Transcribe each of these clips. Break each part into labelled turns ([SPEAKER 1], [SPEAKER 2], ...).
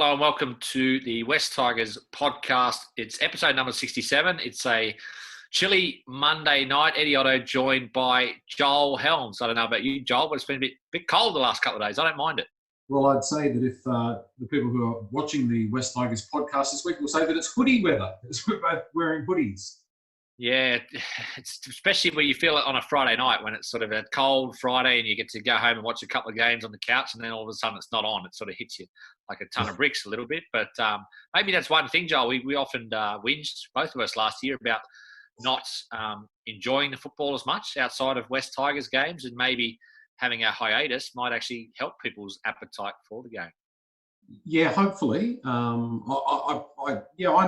[SPEAKER 1] Hello and welcome to the West Tigers podcast. It's episode number 67. It's a chilly Monday night. Eddie Otto joined by Joel Helms. I don't know about you, Joel, but it's been a bit cold the last couple of days. I don't mind it.
[SPEAKER 2] Well, I'd say that if the people who are watching the West Tigers podcast this week will say that it's hoodie weather, because we're both wearing hoodies.
[SPEAKER 1] Yeah, it's especially where you feel it on a Friday night when it's sort of a cold Friday and you get to go home and watch a couple of games on the couch and then all of a sudden it's not on. It sort of hits you like a ton of bricks a little bit. But maybe that's one thing, Joel. We often whinged, both of us last year, about not enjoying the football as much outside of West Tigers games, and maybe having a hiatus might actually help people's appetite for the game.
[SPEAKER 2] Yeah, hopefully. I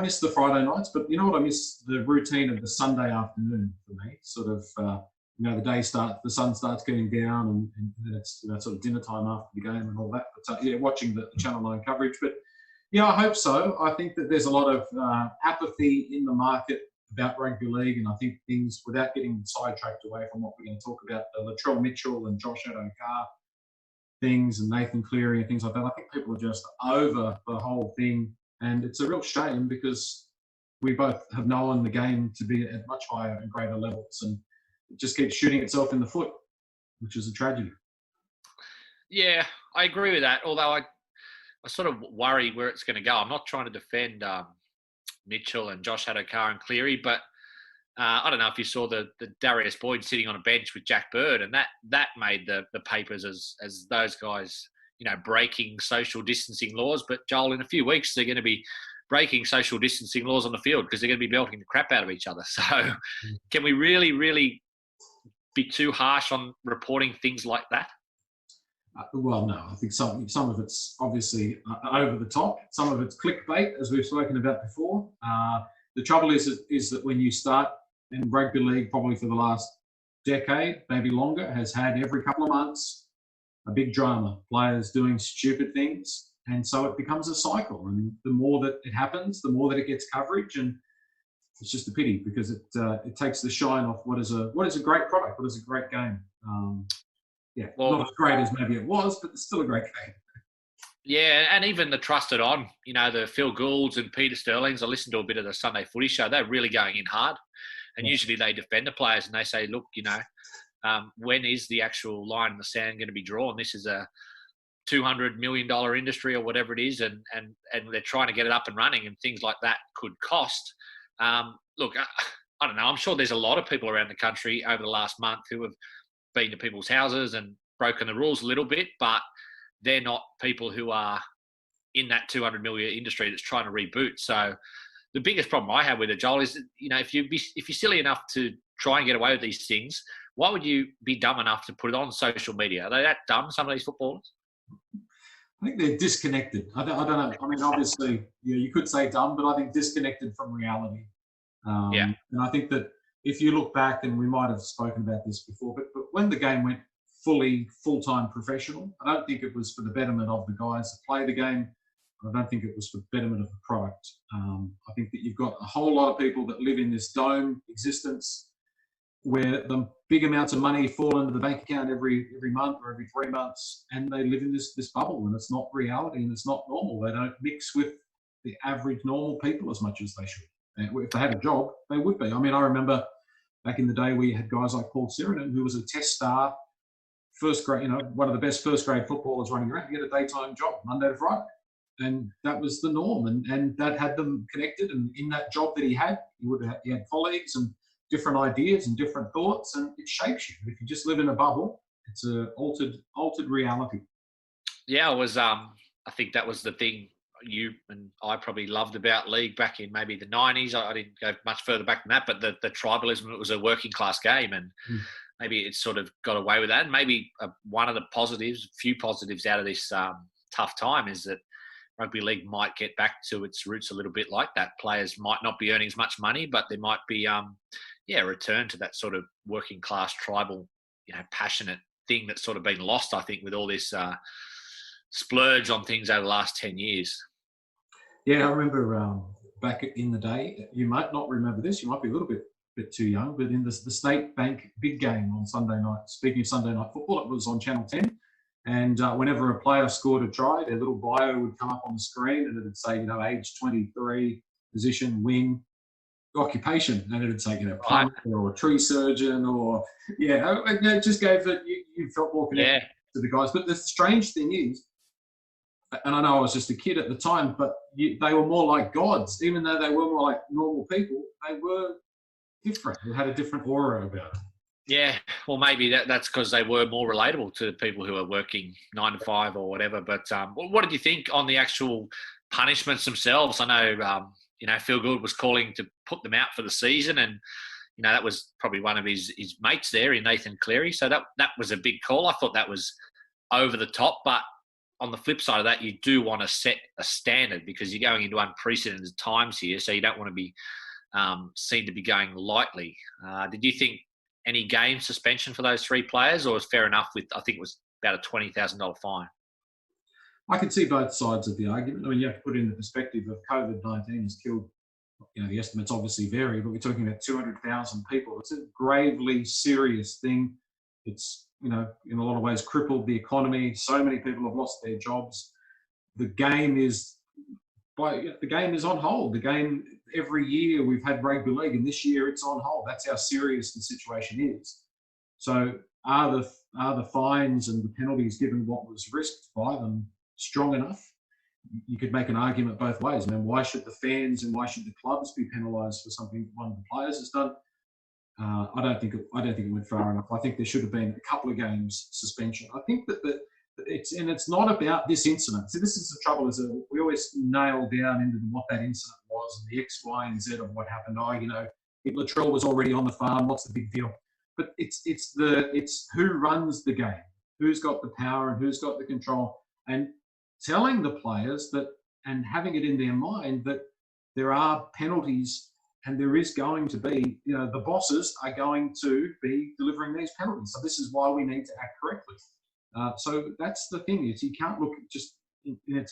[SPEAKER 2] miss the Friday nights, but you know what? I miss the routine of the Sunday afternoon for me. Sort of, the day starts, the sun starts getting down, and then it's sort of dinner time after the game and all that. But watching the Channel 9 coverage. But yeah, I hope so. I think that there's a lot of apathy in the market about rugby league, and I think things, without getting sidetracked away from what we're going to talk about, Latrell Mitchell and Josh Addo-Carr things and Nathan Cleary and things like that. I think people are just over the whole thing, and it's a real shame because we both have known the game to be at much higher and greater levels, and it just keeps shooting itself in the foot, which is a tragedy.
[SPEAKER 1] Yeah, I agree with that, although I sort of worry where it's going to go. I'm not trying to defend Mitchell and Josh Addo-Carr and Cleary, but I don't know if you saw the Darius Boyd sitting on a bench with Jack Bird, and that made the papers as those guys, breaking social distancing laws. But Joel, in a few weeks, they're going to be breaking social distancing laws on the field because they're going to be belting the crap out of each other. So can we really, really be too harsh on reporting things like that?
[SPEAKER 2] Well, no. I think some of it's obviously over the top. Some of it's clickbait, as we've spoken about before. The trouble is that when you start, and rugby league probably for the last decade, maybe longer, has had every couple of months a big drama, players doing stupid things, and so it becomes a cycle. And the more that it happens, the more that it gets coverage, and it's just a pity because it takes the shine off what is a great product, what is a great game. Not as great as maybe it was, but it's still a great game.
[SPEAKER 1] Yeah, and even the trusted on, the Phil Goulds and Peter Sterlings, I listened to a bit of the Sunday Footy Show, they're really going in hard. And usually they defend the players and they say, look, when is the actual line in the sand going to be drawn? This is a $200 million industry or whatever it is, and they're trying to get it up and running, and things like that could cost. Look, I don't know. I'm sure there's a lot of people around the country over the last month who have been to people's houses and broken the rules a little bit, but they're not people who are in that 200 million industry that's trying to reboot. So the biggest problem I have with it, Joel, is if you're silly enough to try and get away with these things, why would you be dumb enough to put it on social media? Are they that dumb, some of these footballers?
[SPEAKER 2] I think they're disconnected. I don't know. I mean, obviously, you could say dumb, but I think disconnected from reality. And I think that if you look back, and we might have spoken about this before, but when the game went full-time professional, I don't think it was for the betterment of the guys that play the game. I don't think it was for the betterment of the product. I think that you've got a whole lot of people that live in this dome existence where the big amounts of money fall into the bank account every month or every 3 months, and they live in this bubble, and it's not reality and it's not normal. They don't mix with the average normal people as much as they should. And if they had a job, they would be. I mean, I remember back in the day we had guys like Paul Sirenen, who was a test star, first grade, one of the best first grade footballers running around. He had a daytime job, Monday to Friday. And that was the norm, and that had them connected. And in that job that he had colleagues and different ideas and different thoughts, and it shapes you. If you just live in a bubble, it's a altered reality.
[SPEAKER 1] Yeah, it was. I think that was the thing you and I probably loved about league back in maybe the 90s. I didn't go much further back than that, but the tribalism, it was a working class game, and maybe it sort of got away with that. And maybe one of the few positives out of this tough time is that rugby league might get back to its roots a little bit like that. Players might not be earning as much money, but there might be, a return to that sort of working class, tribal, passionate thing that's sort of been lost, I think, with all this splurge on things over the last 10 years.
[SPEAKER 2] Yeah, I remember back in the day, you might not remember this, you might be a little bit too young, but in the State Bank big game on Sunday night, speaking of Sunday night football, it was on Channel 10. And whenever a player scored a try, their little bio would come up on the screen and it would say, age 23, position, wing, occupation. And it would say, plumber or a tree surgeon or, it just gave it, you felt more connected to the guys. But the strange thing is, and I know I was just a kid at the time, but they were more like gods. Even though they were more like normal people, they were different. They had a different aura about it.
[SPEAKER 1] Yeah, well, maybe that's because they were more relatable to people who are working 9 to 5 or whatever. But what did you think on the actual punishments themselves? I know, Phil Gould was calling to put them out for the season, and that was probably one of his mates there in Nathan Cleary. So that was a big call. I thought that was over the top, but on the flip side of that, you do want to set a standard because you're going into unprecedented times here, so you don't want to be seen to be going lightly. Did you think any game suspension for those 3 players, or was fair enough with, I think it was about a $20,000 fine?
[SPEAKER 2] I can see both sides of the argument. I mean, you have to put in the perspective of COVID-19 has killed, the estimates obviously vary, but we're talking about 200,000 people. It's a gravely serious thing. It's, in a lot of ways crippled the economy. So many people have lost their jobs. The game is on hold. The game, every year we've had rugby league, and this year it's on hold. That's how serious the situation is. So are the fines and the penalties, given what was risked by them, strong enough? You could make an argument both ways. I mean, why should the fans and why should the clubs be penalised for something one of the players has done? I don't think it went far enough. I think there should have been a couple of games suspension. I think that it's not about this incident. See, this is the trouble, is that we always nail down into what that incident was and the X, Y, and Z of what happened. If Latrell was already on the farm, what's the big deal? But it's who runs the game, who's got the power and who's got the control, and telling the players that, and having it in their mind that there are penalties and there is going to be, the bosses are going to be delivering these penalties. So this is why we need to act correctly. So that's the thing, is you can't look just in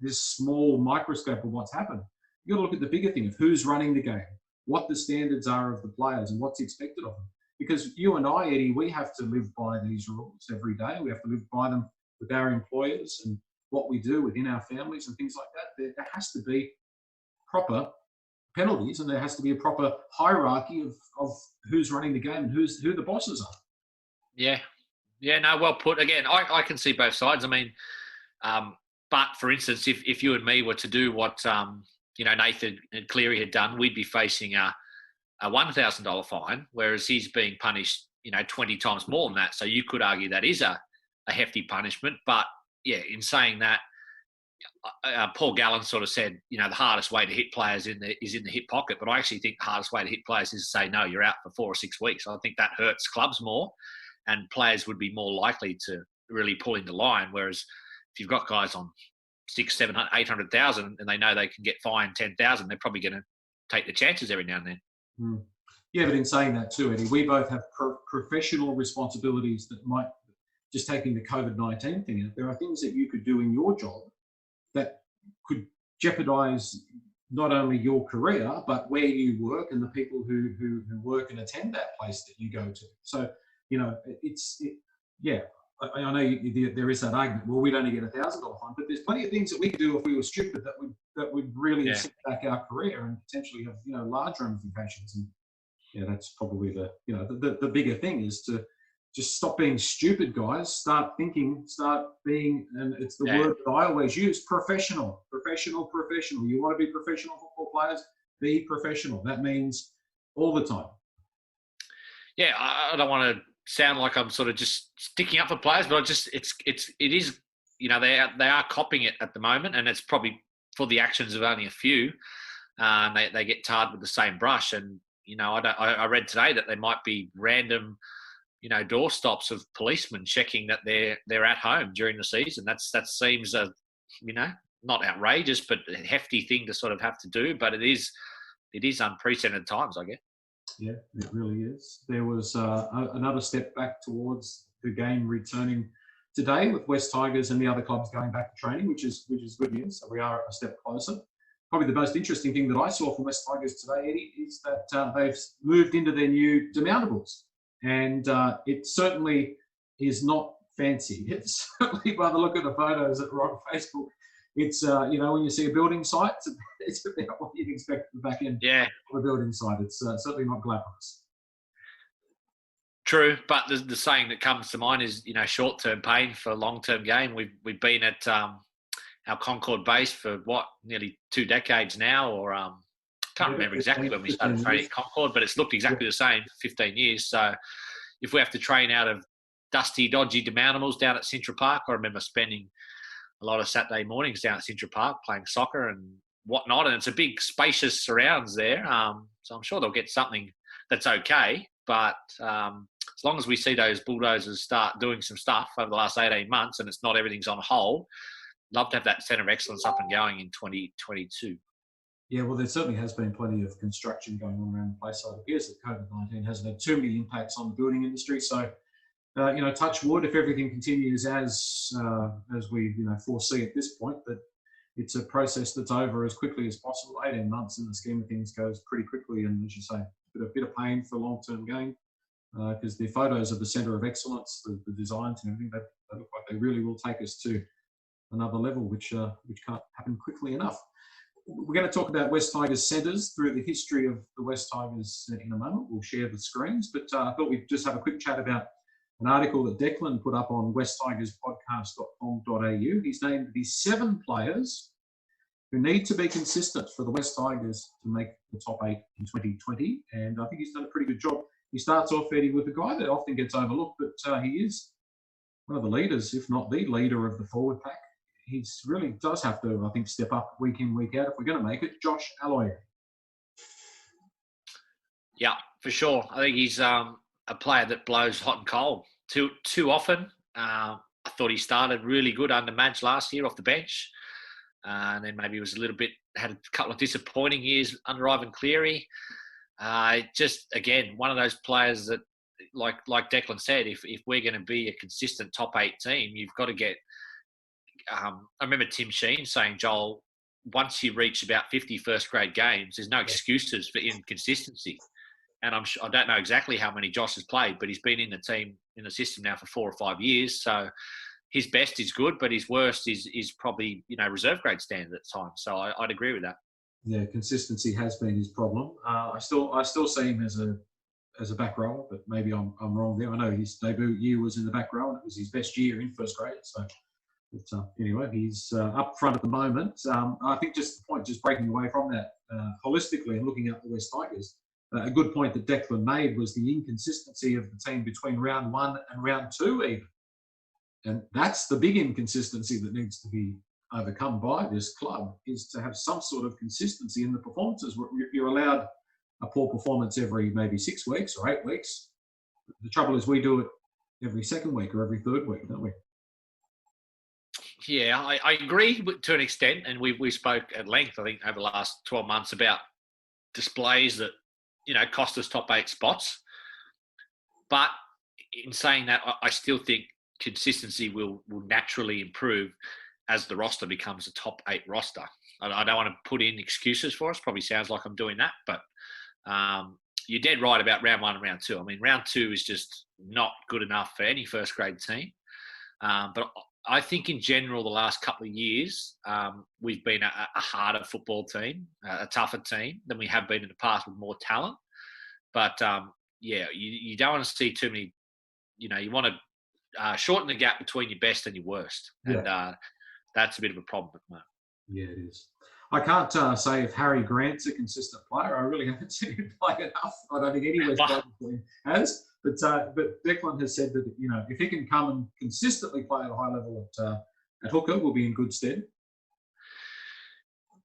[SPEAKER 2] this small microscope of what's happened. You've got to look at the bigger thing of who's running the game, what the standards are of the players and what's expected of them. Because you and I, Eddie, we have to live by these rules every day. We have to live by them with our employers and what we do within our families and things like that. There has to be proper penalties, and there has to be a proper hierarchy of who's running the game and who the bosses are.
[SPEAKER 1] Yeah, no, well put. Again, I can see both sides. I mean, but for instance, if you and me were to do what Nathan Cleary had done, we'd be facing a $1,000 fine, whereas he's being punished 20 times more than that. So you could argue that is a hefty punishment. But yeah, in saying that, Paul Gallen sort of said, the hardest way to hit players is in the hip pocket. But I actually think the hardest way to hit players is to say, no, you're out for 4 or 6 weeks. I think that hurts clubs more, and players would be more likely to really pull in the line. Whereas if you've got guys on 600, 700, 800,000 and they know they can get fined 10,000, they're probably going to take the chances every now and then.
[SPEAKER 2] Mm. Yeah, but in saying that too, Eddie, we both have professional responsibilities that might, just taking the COVID-19 thing out, there are things that you could do in your job that could jeopardise not only your career, but where you work and the people who work and attend that place that you go to. So, I know there is that argument, well, we'd only get $1,000 fine, but there's plenty of things that we could do if we were stupid that would really set back our career and potentially have, large ramifications. And that's probably the bigger thing, is to just stop being stupid, guys. Start thinking, start being, and it's the word that I always use, professional. You want to be professional football players, be professional. That means all the time. Yeah,
[SPEAKER 1] I don't want to sound like I'm sort of just sticking up for players, but it is, they are copying it at the moment, and it's probably for the actions of only a few. They get tarred with the same brush, and I read today that there might be random doorstops of policemen checking that they're at home during the season. That seems not outrageous, but a hefty thing to sort of have to do. But it is unprecedented times, I guess. Yeah,
[SPEAKER 2] it really is. There was another step back towards the game returning today, with West Tigers and the other clubs going back to training, which is good news. So we are a step closer. Probably the most interesting thing that I saw from West Tigers today, Eddie, is that they've moved into their new demountables. And it certainly is not fancy. It's certainly, by the look of the photos that are on Facebook, it's when you see a building site, it's about what you'd expect at the back end of a building site. It's certainly not glamorous.
[SPEAKER 1] True, but the saying that comes to mind is, short-term pain for long-term gain. We've been at our Concord base for nearly 2 decades now, or can't remember exactly when we started training at Concord, but it's looked exactly the same for 15 years. So if we have to train out of dusty, dodgy demountables down at Cintra Park, I remember spending a lot of Saturday mornings down at Cintra Park playing soccer and whatnot, and it's a big, spacious surrounds there. So I'm sure they'll get something that's okay, but as long as we see those Bulldozers start doing some stuff over the last 18 months and it's not everything's on hold, love to have that centre of excellence up and going in 2022.
[SPEAKER 2] Yeah, well, there certainly has been plenty of construction going on around the place. So it appears that COVID-19 hasn't had too many impacts on the building industry. So, touch wood, if everything continues as we foresee at this point, that it's a process that's over as quickly as possible. 18 months in the scheme of things goes pretty quickly, and as you say, a bit of pain for long-term gain. Because the photos of the Centre of Excellence, the designs and everything, they look like they really will take us to another level, which can't happen quickly enough. We're going to talk about West Tigers centres through the history of the West Tigers in a moment. We'll share the screens, but I thought we'd just have a quick chat about an article that Declan put up on westtigerspodcast.com.au. He's named the 7 players who need to be consistent for the West Tigers to make the top 8 in 2020, and I think he's done a pretty good job. He starts off, Eddie, with a guy that often gets overlooked, but he is one of the leaders, if not the leader of the forward pack. He really does have to, I think, step up week in, week out if we're going to make it. Josh Aloiai.
[SPEAKER 1] Yeah, for sure. I think he's a player that blows hot and cold too often. I thought he started really good under Madge last year off the bench. And then maybe was had a couple of disappointing years under Ivan Cleary. Just, again, one of those players that, like Declan said, if we're going to be a consistent top 8 team, you've got to get I remember Tim Sheen saying, Joel, once you reach about 50 first-grade games, there's no excuses for inconsistency. And I don't know exactly how many Josh has played, but he's been in the team, in the system now for 4 or 5 years. So his best is good, but his worst is probably, reserve grade standard at times. So I'd agree with that.
[SPEAKER 2] Yeah, consistency has been his problem. I still see him as a back rower, but maybe I'm wrong there. I know his debut year was in the back row, and it was his best year in first grade. So, but anyway, he's up front at the moment. I think just the point, just breaking away from that holistically and looking at the West Tigers, a good point that Declan made was the inconsistency of the team between round 1 and round 2 even. And that's the big inconsistency that needs to be overcome by this club, is to have some sort of consistency in the performances. You're allowed a poor performance every maybe 6 weeks or 8 weeks. The trouble is we do it every second week or every third week, don't we?
[SPEAKER 1] Yeah, I agree to an extent, and we spoke at length, I think, over the last 12 months about displays that, cost us top 8 spots. But in saying that, I still think consistency will naturally improve as the roster becomes a top 8 roster. I don't want to put in excuses for us. Probably sounds like I'm doing that, but you're dead right about round 1 and round 2. I mean, round 2 is just not good enough for any first grade team. But I think in general, the last couple of years, we've been a harder football team, a tougher team than we have been in the past with more talent. But you don't want to see too many, you want to shorten the gap between your best and your worst. Yeah. And that's a bit of a problem at the moment.
[SPEAKER 2] Yeah, it is. I can't say if Harry Grant's a consistent player. I really haven't seen him play enough. I don't think any West Tigers team has. But Declan has said that, if he can come and consistently play at a high level at hooker, we'll be in good stead.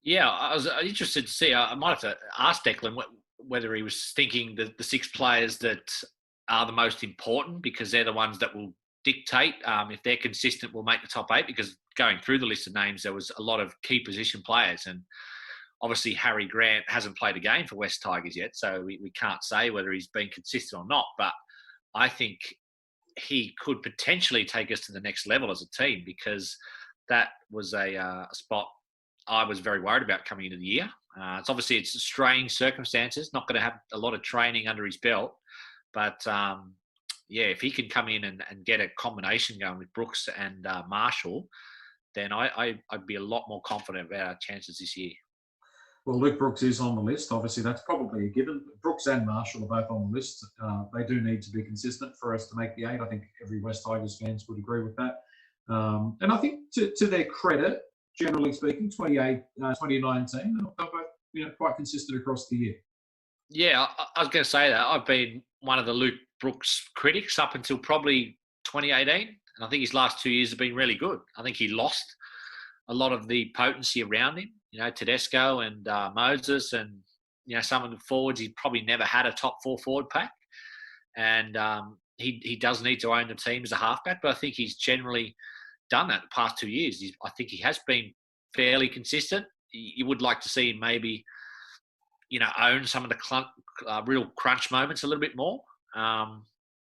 [SPEAKER 1] Yeah, I was interested to see. I might have to ask Declan whether he was thinking the 6 players that are the most important, because they're the ones that will dictate if they're consistent, we'll make the top 8. Because going through the list of names, there was a lot of key position players, and obviously Harry Grant hasn't played a game for West Tigers yet, so we can't say whether he's been consistent or not. But I think he could potentially take us to the next level as a team, because that was a spot I was very worried about coming into the year. It's strange circumstances, not going to have a lot of training under his belt, but if he can come in and get a combination going with Brooks and Marshall, then I'd be a lot more confident about our chances this year.
[SPEAKER 2] Well, Luke Brooks is on the list. Obviously, that's probably a given. Brooks and Marshall are both on the list. They do need to be consistent for us to make the 8. I think every West Tigers fans would agree with that. And I think to their credit, generally speaking, 2019, they're both quite consistent across the year.
[SPEAKER 1] Yeah, I was going to say that. I've been one of the Luke Brooks critics up until probably 2018. And I think his last 2 years have been really good. I think he lost a lot of the potency around him. Tedesco and Moses and, some of the forwards. He probably never had a top 4 forward pack. And he does need to own the team as a halfback, but I think he's generally done that the past 2 years. I think he has been fairly consistent. You would like to see him maybe, own some of the real crunch moments a little bit more.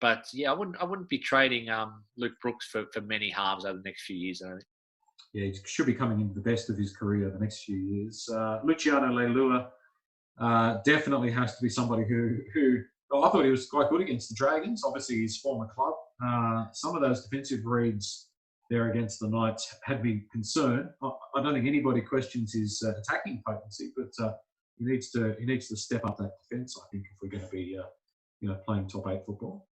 [SPEAKER 1] But yeah, I wouldn't be trading Luke Brooks for many halves over the next few years, I think.
[SPEAKER 2] Yeah, he should be coming into the best of his career the next few years. Luciano Leilua definitely has to be somebody who I thought he was quite good against the Dragons, obviously his former club. Some of those defensive reads there against the Knights had me concerned. I don't think anybody questions his attacking potency, but he needs to step up that defence, I think, if we're going to be playing top 8 football.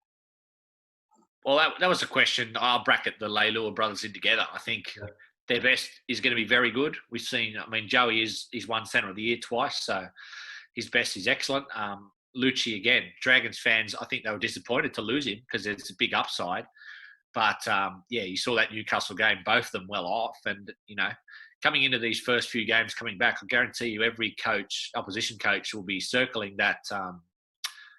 [SPEAKER 1] Well, that was a question. I'll bracket the Leilua brothers in together. I think their best is going to be very good. We've seen, Joey he's won Centre of the Year twice, so his best is excellent. Lucci, again, Dragons fans, I think they were disappointed to lose him because there's a big upside. But, you saw that Newcastle game, both of them well off. And, coming into these first few games coming back, I guarantee you every opposition coach will be circling that,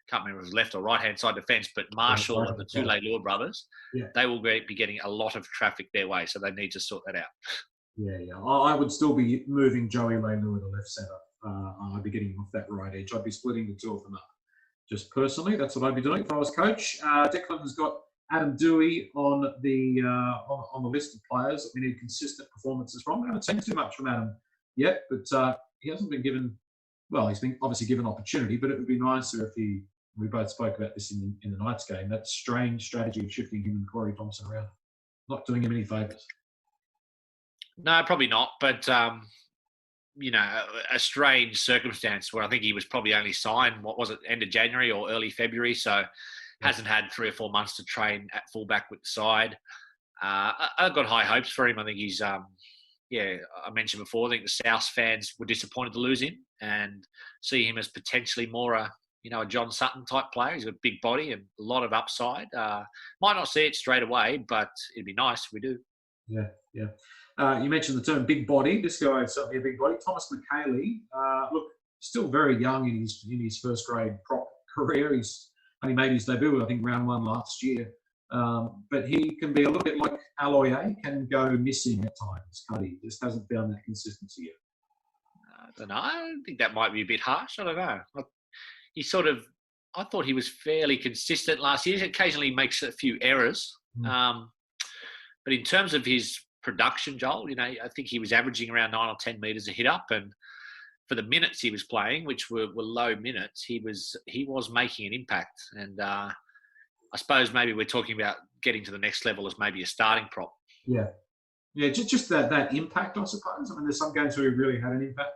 [SPEAKER 1] can't remember if it was left or right-hand side defence, but Marshall and the two Leilua brothers, they will be getting a lot of traffic their way, so they need to sort that out.
[SPEAKER 2] Yeah. I would still be moving Joey Leilua to left centre. I'd be getting him off that right edge. I'd be splitting the two of them up. Just personally, that's what I'd be doing if I was coach. Declan has got Adam Dewey on the list of players that we need consistent performances from. We haven't seen too much from Adam yet, but he hasn't been given. Well, he's been obviously given opportunity, but it would be nicer if we both spoke about this in the Knights game, that strange strategy of shifting him and Corey Thompson around. Not doing him any favours.
[SPEAKER 1] No, probably not. But, a strange circumstance where I think he was probably only signed, end of January or early February. So hasn't had 3 or 4 months to train at fullback with the side. I've got high hopes for him. I think he's, I mentioned before, I think the South fans were disappointed to lose him and see him as potentially more a John Sutton type player. He's got a big body and a lot of upside. Might not see it straight away, but it'd be nice if we do.
[SPEAKER 2] Yeah. You mentioned the term big body. This guy is certainly a big body. Thomas McKaylee, still very young in his first grade prop career. He's only made his debut, I think, round 1 last year. But he can be a little bit like Aloye, can go missing at times. Cuddy just hasn't found that consistency yet.
[SPEAKER 1] I don't know. I think that might be a bit harsh. I don't know. I thought he was fairly consistent last year. He occasionally makes a few errors. But in terms of his production, Joel, I think he was averaging around 9 or 10 metres a hit up. And for the minutes he was playing, which were low minutes, he was making an impact. And I suppose maybe we're talking about getting to the next level as maybe a starting prop.
[SPEAKER 2] Yeah, just that impact, I suppose. There's some games where he really had an impact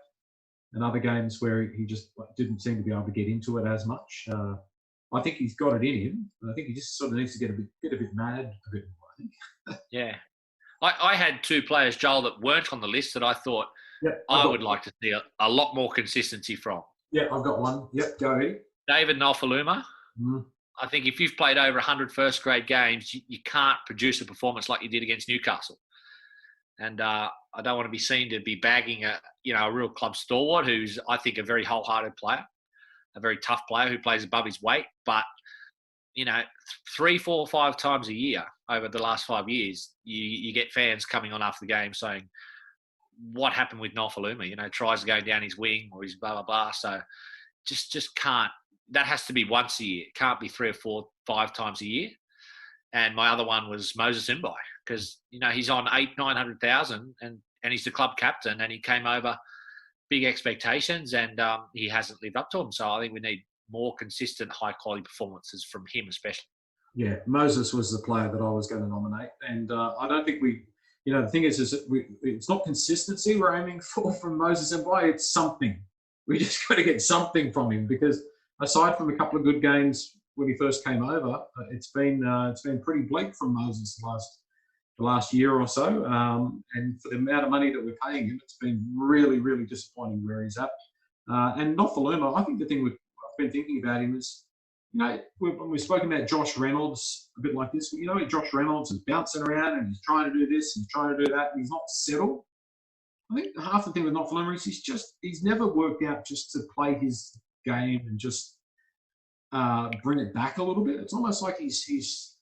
[SPEAKER 2] and other games where he just didn't seem to be able to get into it as much. I think he's got it in him. I think he just sort of needs to get a bit mad a bit more, I think.
[SPEAKER 1] Yeah. I had 2 players, Joel, that weren't on the list that I thought I would like to see a lot more consistency from.
[SPEAKER 2] Yeah, I've got one. Yep, go ahead.
[SPEAKER 1] David Nofaluma. I think if you've played over 100 first-grade games, you can't produce a performance like you did against Newcastle. And I don't want to be seen to be bagging a real club stalwart who's, I think, a very wholehearted player, a very tough player who plays above his weight. But, 3, 4, 5 times a year over the last 5 years, you get fans coming on after the game saying, what happened with Nofaluma? Tries to go down his wing or his blah, blah, blah. So just can't. That has to be once a year. It can't be 3 or 4, 5 times a year. And my other one was Moses Mbai because, he's on 900,000 and he's the club captain and he came over big expectations and he hasn't lived up to them. So I think we need more consistent, high-quality performances from him especially.
[SPEAKER 2] Yeah, Moses was the player that I was going to nominate, and I don't think we. The thing is that it's not consistency we're aiming for from Moses Mbye. It's something. We just got to get something from him, because aside from a couple of good games when he first came over, it's been pretty bleak from Moses the last year or so. And for the amount of money that we're paying him, it's been really, really disappointing where he's at. And Nofaluma, I think the thing I've been thinking about him is, when we've spoken about Josh Reynolds a bit like this, Josh Reynolds is bouncing around and he's trying to do this and he's trying to do that and he's not settled. I think half the thing with Nofaluma is he's never worked out just to play his game and just bring it back a little bit. It's almost like he's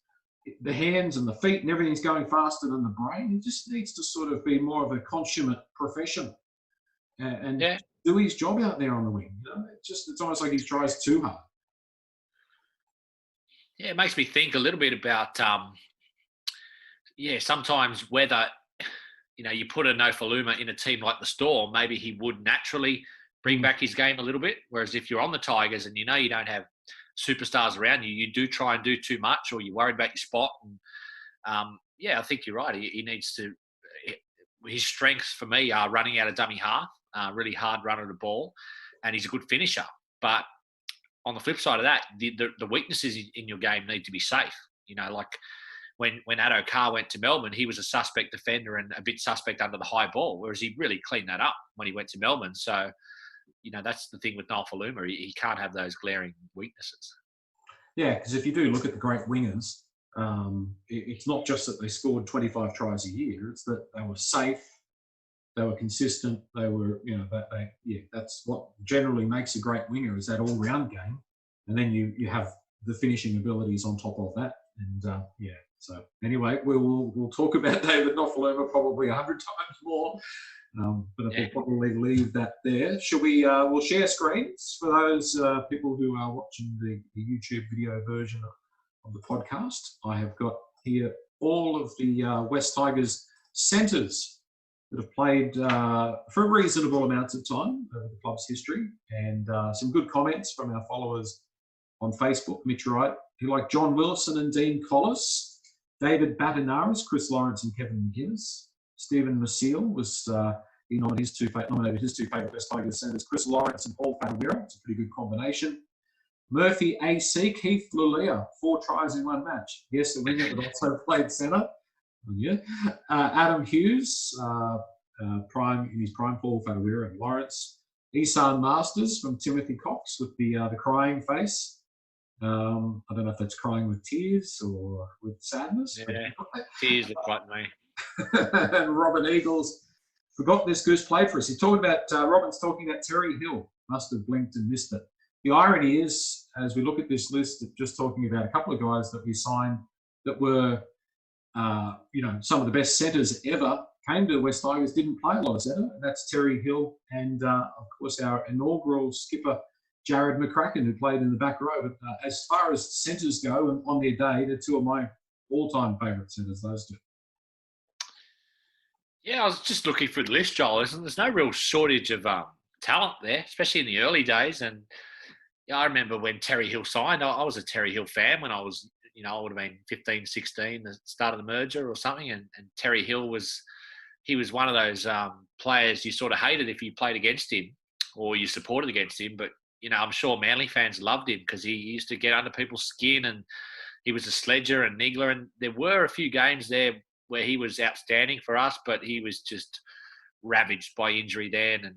[SPEAKER 2] the hands and the feet and everything's going faster than the brain. He just needs to sort of be more of a consummate professional and do his job out there on the wing. It's almost like he tries too hard.
[SPEAKER 1] Yeah, it makes me think a little bit about, sometimes whether, you put a Nofaluma in a team like the Storm, maybe he would naturally bring back his game a little bit. Whereas if you're on the Tigers and you don't have superstars around you, you do try and do too much, or you're worried about your spot. And I think you're right. He needs to. His strengths for me are running out of dummy half, really hard runner of the ball, and he's a good finisher. But on the flip side of that, the weaknesses in your game need to be safe. Like when Addo Carr went to Melbourne, he was a suspect defender and a bit suspect under the high ball, whereas he really cleaned that up when he went to Melbourne. So, that's the thing with Nofaluma. He can't have those glaring weaknesses.
[SPEAKER 2] Yeah, because if you do look at the great wingers, it's not just that they scored 25 tries a year. It's that they were safe, they were consistent, they were, that's what generally makes a great winger, is that all-round game. And then you have the finishing abilities on top of that. And, so anyway, we'll talk about David Nofaluma probably 100 times more. But we'll probably leave that there. Shall we? We'll share screens for those people who are watching the YouTube video version of the podcast. I have got here all of the West Tigers centres that have played for reasonable amounts of time over the club's history, and some good comments from our followers on Facebook. Mitch Wright, who like John Willison and Dean Collis. David Batanaris, Chris Lawrence and Kevin McGuinness. Stephen Maciel was he nominated his two favourite West Tigers centres, Chris Lawrence and Paul Whatuira. It's a pretty good combination. Murphy AC, Keith Lulia, 4 tries in 1 match. Yes, the winger, but also played centre. Yeah. Adam Hughes, in his prime, Paul Whatuira and Lawrence. Isan Masters from Timothy Cox with the crying face. I don't know if that's crying with tears or with sadness.
[SPEAKER 1] Yeah, tears look like me.
[SPEAKER 2] And Robin Eagles, forgot this goose played for us. Robin's talking about Terry Hill. Must have blinked and missed it. The irony is, as we look at this list, just talking about a couple of guys that we signed that were, some of the best centres ever, came to the West Tigers, didn't play a lot of centre. That's Terry Hill and, of course, our inaugural skipper, Jared McCracken, who played in the back row. But as far as centres go, and on their day, they're 2 of my all-time favourite centres, those 2.
[SPEAKER 1] Yeah, I was just looking through the list, Joel. There's no real shortage of talent there, especially in the early days. And I remember when Terry Hill signed, I was a Terry Hill fan when I was, I would have been 15, 16, the start of the merger or something. And Terry Hill was one of those players you sort of hated if you played against him or you supported against him. But, I'm sure Manly fans loved him because he used to get under people's skin and he was a sledger and niggler. And there were a few games there where he was outstanding for us, but he was just ravaged by injury then. And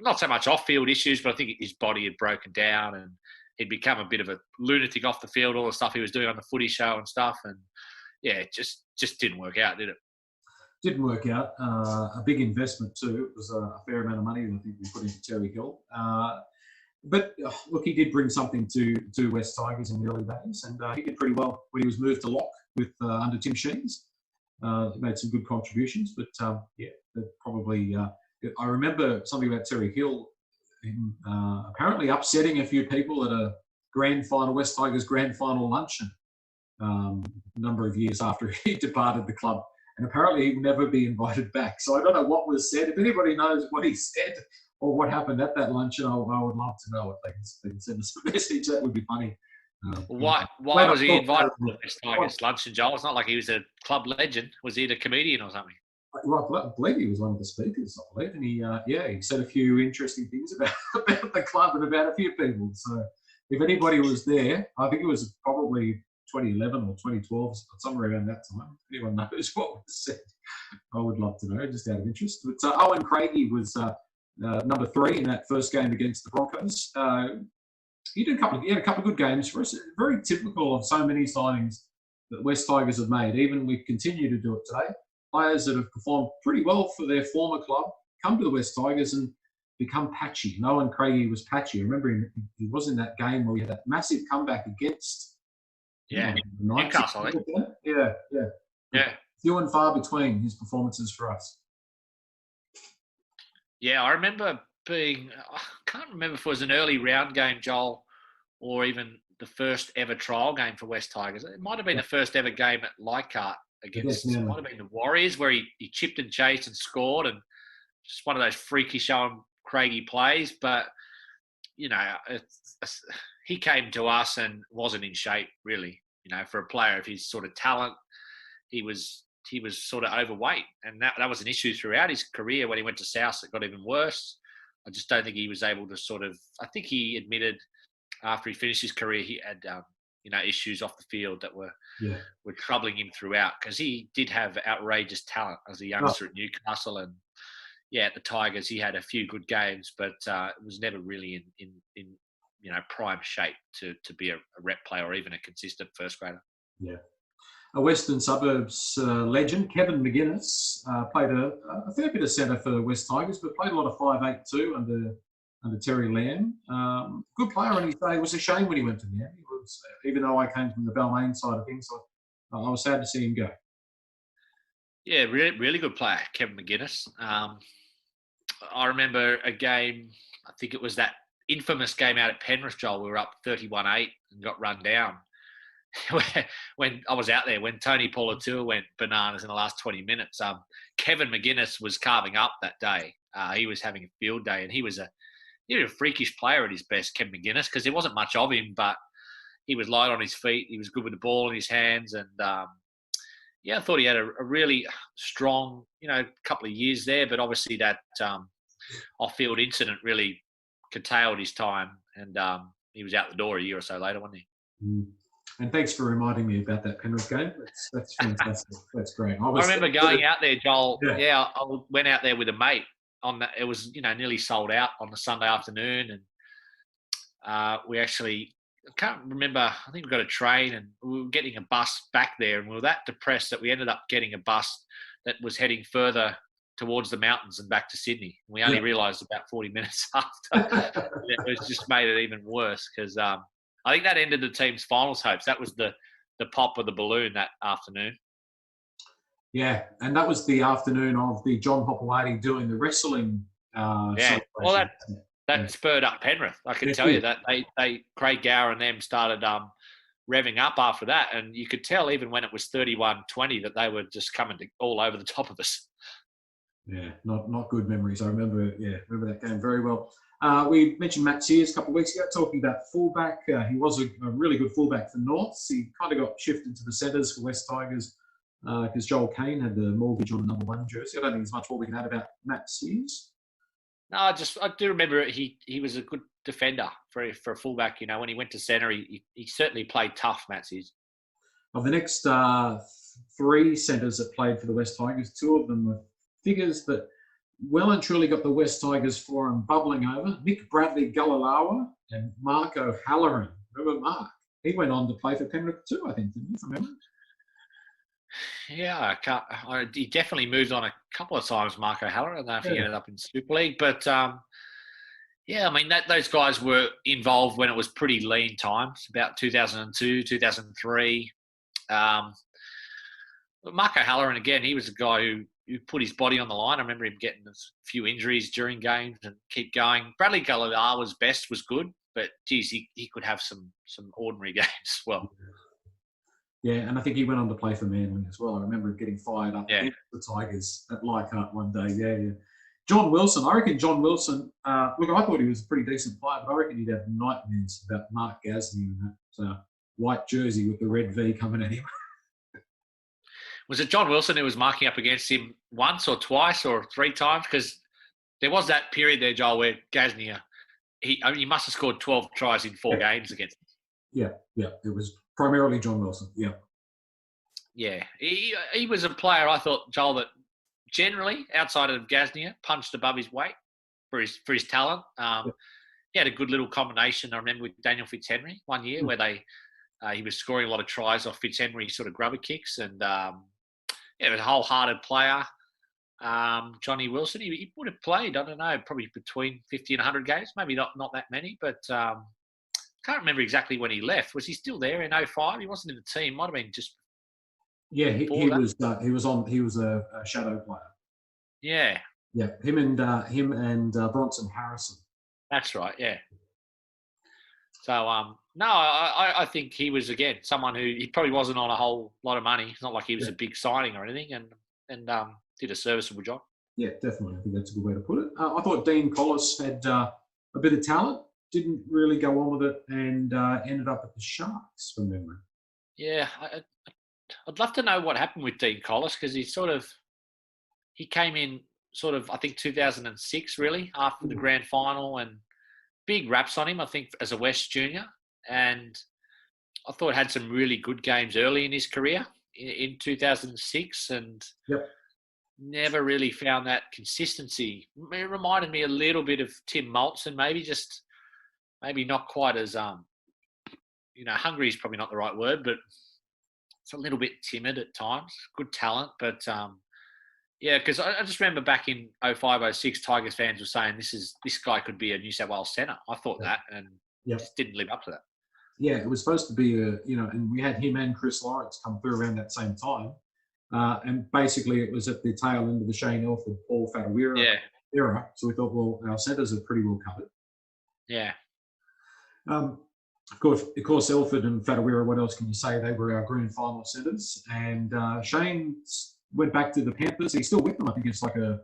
[SPEAKER 1] not so much off-field issues, but I think his body had broken down and he'd become a bit of a lunatic off the field, all the stuff he was doing on the footy show and stuff. And, it just didn't work out, did it?
[SPEAKER 2] Didn't work out. A big investment too. It was a fair amount of money I think we put into Terry Hill. But look, he did bring something to West Tigers in the early days, and he did pretty well when he was moved to lock with under Tim Sheens. He made some good contributions, but probably. I remember something about Terry Hill, apparently upsetting a few people at a West Tigers grand final luncheon a number of years after he departed the club. And apparently he'd never be invited back. So I don't know what was said. If anybody knows what he said or what happened at that luncheon, I would love to know. If they can send us a message, that would be funny.
[SPEAKER 1] Why was he invited to the West Tigers luncheon, Joel? It's not like he was a club legend. Was he a comedian or something?
[SPEAKER 2] Well, I believe he was one of the speakers, I believe, and he said a few interesting things about the club and about a few people. So, if anybody was there, I think it was probably 2011 or 2012, somewhere around that time. If anyone knows what was said, I would love to know, just out of interest. But Owen Craigie was number 3 in that first game against the Broncos. He had a couple of good games for us. Very typical of so many signings that West Tigers have made. Even we continue to do it today. Players that have performed pretty well for their former club come to the West Tigers and become patchy. And Owen Craigie was patchy. I remember he was in that game where he had that massive comeback against
[SPEAKER 1] Newcastle. I think. Yeah.
[SPEAKER 2] Few and far between his performances for us.
[SPEAKER 1] Yeah, I remember I can't remember if it was an early round game, Joel, or even the first ever trial game for West Tigers. It might have been the first ever game at Leichhardt against, it might have been the Warriors, where he chipped and chased and scored, and just one of those freakish Owen Craigie plays. But, he came to us and wasn't in shape, really, for a player of his sort of talent. He was sort of overweight, and that was an issue throughout his career. When he went to South, it got even worse. I just don't think he was able to I think he admitted after he finished his career, he had, issues off the field that were troubling him throughout, because he did have outrageous talent as a youngster at Newcastle. And at the Tigers, he had a few good games, but it was never really in prime shape to be a rep player or even a consistent first grader.
[SPEAKER 2] Yeah. A Western Suburbs legend, Kevin McGuinness, played a fair bit of centre for West Tigers, but played a lot of 5'8" too under Terry Lamb. Good player on his day. It was a shame when he went to the end. Even though I came from the Balmain side of things, I was sad to see him go.
[SPEAKER 1] Yeah, really, really good player, Kevin McGuinness. I remember a game, I think it was that infamous game out at Penrith, Joel. We were up 31-8 and got run down. When I was out there, when Tony Pulatua went bananas in the last 20 minutes, Kevin McGuinness was carving up that day. He was having a field day, and he was a freakish player at his best, Kevin McGuinness, because there wasn't much of him, but he was light on his feet. He was good with the ball in his hands, and I thought he had a really strong, couple of years there. But obviously that off-field incident really curtailed his time, and he was out the door a year or so later, wasn't he?
[SPEAKER 2] Mm. And thanks for reminding me about that Penrith game. That's fantastic. That's great.
[SPEAKER 1] I remember going out there, Joel. Yeah, I went out there with a mate. It was nearly sold out on the Sunday afternoon, and we actually, I can't remember. I think we got a train, and we were getting a bus back there, and we were that depressed that we ended up getting a bus that was heading further towards the mountains and back to Sydney. We only realised about 40 minutes after. It just made it even worse, because I think that ended the team's finals hopes. That was the pop of the balloon that afternoon.
[SPEAKER 2] Yeah, and that was the afternoon of the John Popolati doing the wrestling.
[SPEAKER 1] Well, that spurred up Penrith. I can tell you that they Craig Gower and them started revving up after that, and you could tell even when it was 31-20 that they were just coming all over the top of us.
[SPEAKER 2] Yeah, not good memories. I remember that game very well. We mentioned Matt Sears a couple of weeks ago, talking about fullback. He was a really good fullback for Norths. He kind of got shifted to the centres for West Tigers because Joel Kane had the mortgage on the number 1 jersey. I don't think there's much more we can add about Matt Sears.
[SPEAKER 1] No, I do remember he was a good defender for a fullback. When he went to centre, he certainly played tough, Matt Sears.
[SPEAKER 2] Of the next 3 centres that played for the West Tigers, 2 of them were figures that well and truly got the West Tigers forum bubbling over. Nick Bradley Galalawa and Mark O'Halloran. Remember Mark? He went on to play for Penrith too, I think, didn't he, from memory?
[SPEAKER 1] Yeah, he definitely moved on a couple of times, Mark O'Halloran. I don't know if he ended up in Super League. But, those guys were involved when it was pretty lean times, about 2002, 2003. But Mark O'Halloran, again, he was a guy who put his body on the line. I remember him getting a few injuries during games and keep going. Bradley Galalawa's best was good, but, geez, he could have some ordinary games as well.
[SPEAKER 2] Yeah, and I think he went on to play for Manly as well. I remember him getting fired up against the Tigers at Leichhardt one day. Yeah. John Wilson. I reckon John Wilson. Look, I thought he was a pretty decent player, but I reckon he'd have nightmares about Mark Gasnier in that white jersey with the red V coming at him.
[SPEAKER 1] Was it John Wilson who was marking up against him once or twice or three times? Because there was that period there, Joel, where Gasnier, he must have scored 12 tries in 4 games against him.
[SPEAKER 2] Yeah. It was primarily John Wilson. Yeah.
[SPEAKER 1] Yeah. He was a player, I thought, Joel, that generally, outside of Gasnier, punched above his weight for his talent. He had a good little combination, I remember, with Daniel Fitzhenry one year where he was scoring a lot of tries off Fitzhenry's sort of grubber kicks, and he was a wholehearted player. Johnny Wilson, he would have played, I don't know, probably between 50 and 100 games, maybe not that many, but can't remember exactly when he left. Was he still there in 05? He wasn't in the team, might have been just.
[SPEAKER 2] Yeah, he was a shadow player.
[SPEAKER 1] Yeah.
[SPEAKER 2] Yeah, him and Bronson Harrison.
[SPEAKER 1] That's right, yeah. So, no, I think he was, again, someone who he probably wasn't on a whole lot of money. It's not like he was a big signing or anything, and did a serviceable job.
[SPEAKER 2] Yeah, definitely. I think that's a good way to put it. I thought Dean Collis had a bit of talent, didn't really go on with it, and ended up at the Sharks, from memory.
[SPEAKER 1] Yeah, I'd love to know what happened with Dean Collis, because he came in sort of, I think, 2006, really, after the grand final, and big raps on him, I think, as a West junior. And I thought had some really good games early in his career in 2006, and never really found that consistency. It reminded me a little bit of Tim Maltson, maybe not quite as, hungry is probably not the right word, but it's a little bit timid at times. Good talent, but because I just remember back in 05, 06, Tigers fans were saying this guy could be a New South Wales centre. I thought that, and just didn't live up to that.
[SPEAKER 2] Yeah, it was supposed to be and we had him and Chris Lawrence come through around that same time. And basically it was at the tail end of the Shane Elford, Paul Whatuira era. So we thought, well, our centres are pretty well covered.
[SPEAKER 1] Yeah.
[SPEAKER 2] Of course, Elford and Whatuira, what else can you say? They were our grand final centres. And Shane went back to the Panthers. He's still with them. I think he's like a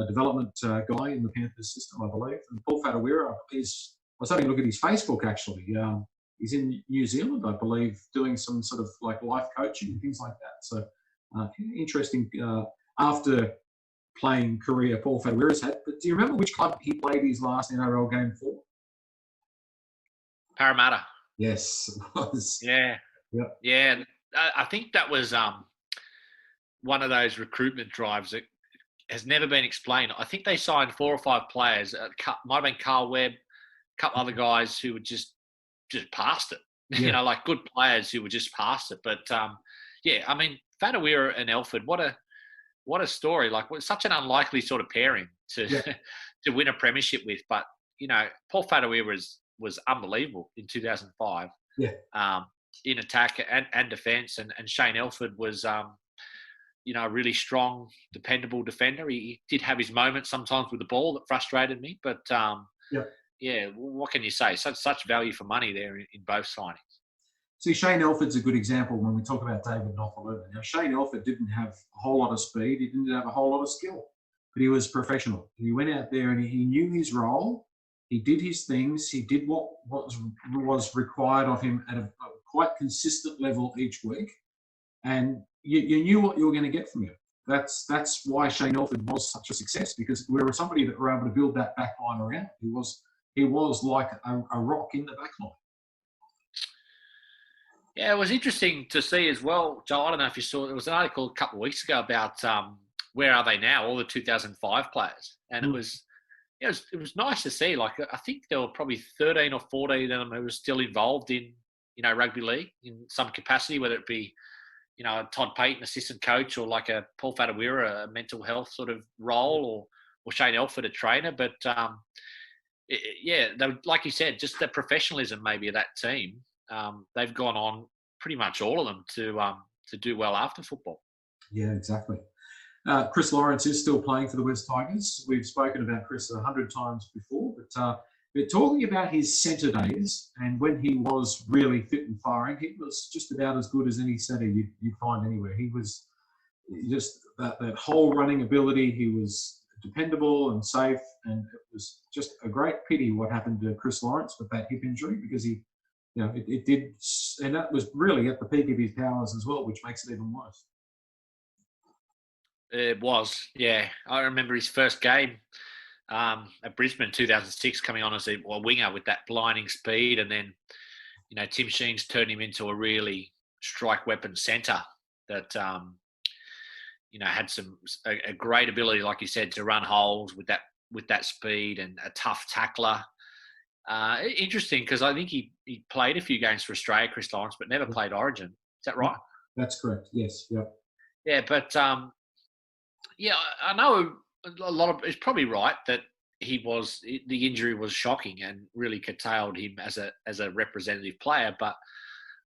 [SPEAKER 2] development guy in the Panthers system, I believe. And Paul Whatuira I was having a look at his Facebook, actually. He's in New Zealand, I believe, doing some sort of like life coaching and things like that. So interesting. After playing career Paul Whatuira's had. But do you remember which club he played his last NRL game for?
[SPEAKER 1] Parramatta.
[SPEAKER 2] Yes, it was.
[SPEAKER 1] Yeah.
[SPEAKER 2] Yep.
[SPEAKER 1] Yeah. I think that was one of those recruitment drives that has never been explained. I think they signed 4 or 5 players. Might have been Carl Webb, a couple other guys who were just past it.
[SPEAKER 2] Yeah.
[SPEAKER 1] Like good players who were just past it. But I mean, Whatuira and Elford, what a story! Like, such an unlikely sort of pairing to to win a premiership with. But Paul Whatuira was unbelievable in 2005.
[SPEAKER 2] Yeah.
[SPEAKER 1] In attack and defence, and Shane Elford was a really strong, dependable defender. He did have his moments sometimes with the ball that frustrated me, but what can you say? Such value for money there in both signings.
[SPEAKER 2] See, Shane Elford's a good example when we talk about David Nofoaluma. Now, Shane Elford didn't have a whole lot of speed. He didn't have a whole lot of skill, but he was professional. He went out there and he knew his role. He did his things. He did what was required of him at a quite consistent level each week, and you knew what you were going to get from him. That's why Shane Elford was such a success, because we were somebody that were able to build that back line around. He was like a rock in the back line.
[SPEAKER 1] Yeah, it was interesting to see as well, Joe. I don't know if you saw, there was an article a couple of weeks ago about where are they now, all the 2005 players. And it was nice to see. Like, I think there were probably 13 or 14 of them who were still involved in, rugby league in some capacity, whether it be, Todd Payton, assistant coach, or like a Paul Whatuira, a mental health sort of role, or Shane Elford, a trainer. But, they, like you said, just the professionalism maybe of that team. They've gone on, pretty much all of them, to do well after football.
[SPEAKER 2] Yeah, exactly. Chris Lawrence is still playing for the West Tigers. We've spoken about Chris 100 times before, but we're talking about his centre days, and when he was really fit and firing, he was just about as good as any centre you'd find anywhere. He was just that whole running ability. He was dependable and safe. And it was just a great pity what happened to Chris Lawrence with that hip injury, because it did, and that was really at the peak of his powers as well, which makes it even worse.
[SPEAKER 1] It was, yeah. I remember his first game at Brisbane 2006 coming on as a winger with that blinding speed, and then Tim Sheens turned him into a really strike weapon centre that had a great ability, like you said, to run holes with that speed, and a tough tackler. Interesting, because I think he played a few games for Australia, Chris Lawrence, but never played Origin. Is that right?
[SPEAKER 2] That's correct. Yes. Yep.
[SPEAKER 1] Yeah, but I know a lot of it's probably right that the injury was shocking and really curtailed him as a representative player. But